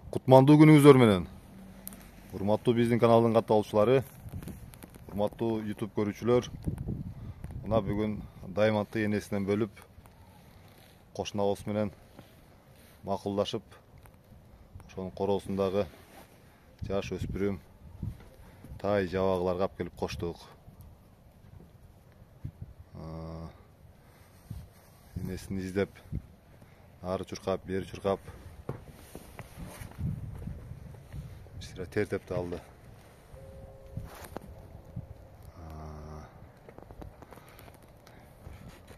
Кутмандуу күнүңүздөр менен. Урматтуу биздин каналдын катталуучулары, урматтуу YouTube көрүүчүлөр. Мына бүгүн Даймондду энесинен бөлүп, кошунабыз менен макулдашып, ошонун короосундагы жаш өспүрүм тай жабагыларга алып келип коштук. Энесин издеп, ары чуркап, бери чуркап, тертепти алды.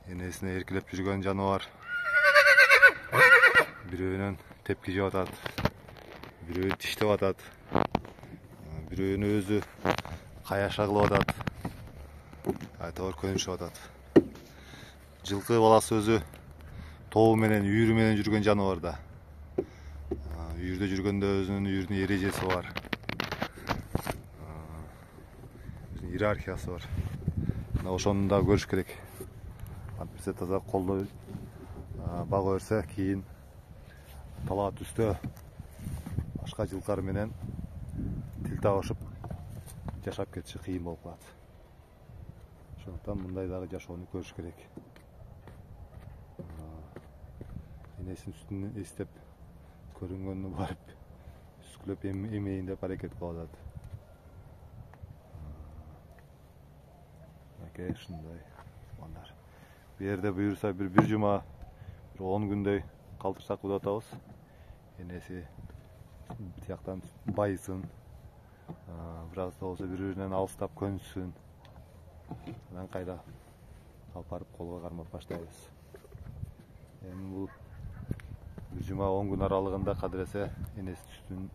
Энесине эркелеп жүргөн жаныбар бирөөнөн тепки жеп атат, бирөө тиштеп атат, бирөөнү өзү каяша кылып атат, айтор көнүшүп атат. Жылкы баласы өзү тобу менен, үйүрү менен жүргөн жаныбар да. Үйүрдө жүргөндө өзүнүн үйүрүнүн эрежеси бар. Иерархиясы бар. Мына ошону да көрүш керек. Антпесе таза колдой бага берсе, кийин талаа түстө башка жылкар менен тил табышып жашап кетиши кыйын болуп калат. Ошондуктан мындай дагы жашоону көрүш керек. Энесин үстүнөн эстеп көрүнгөнү барып үскүлөп эмейин деп аракет кылып атат. Ушундай мындар. Бу жерде буюрса бир жума, 10 күндөй калтырсак деп атабыз. Энеси тияктан байысын, бир аз да болсо бири-биринен алыстап көнүшсүн. Анан кайра алып барып колго кармап баштайбыз. Эми бул бир жума 10 күн аралыгында кадыресе энесин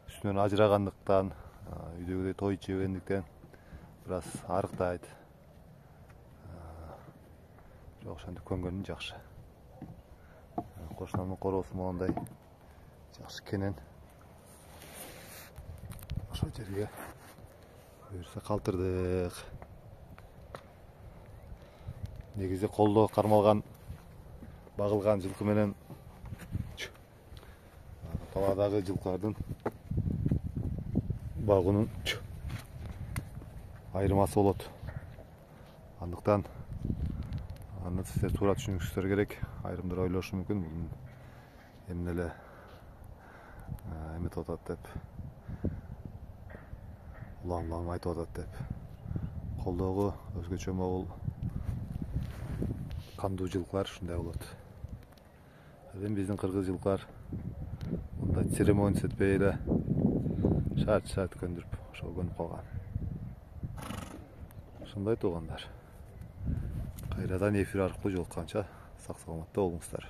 үстүнөн ажырагандыктан, үйдөгүдөй той жебегендиктен бир аз арыктайт. Бирок ошентип көнгөнү жакшы. Кошунамдын короосу мондай жакшы кенен. Ошол жерге буюрса калтырдык. Негизи колдо кармалган, багылган жылкы менен талаадагы жылкылардын багуунун айырмасы болот. Андыктан аны сиздер туура түшүнүңүздөр керек. Айрымдар ойлошу мүмкүн, бул эмне эле эметип атат деп, улам айтып атат деп. Колдогу өзгөчө могул кандуу жылкылар ушундай болот. Эми биздин кыргыз жылкылар мындай церемониясы этпей эле шарт көндүрүп ошого көнүп калган. Ушундай туугандар. Кайрадан эфир аркылуу жолукканча сак саламатта болуңуздар.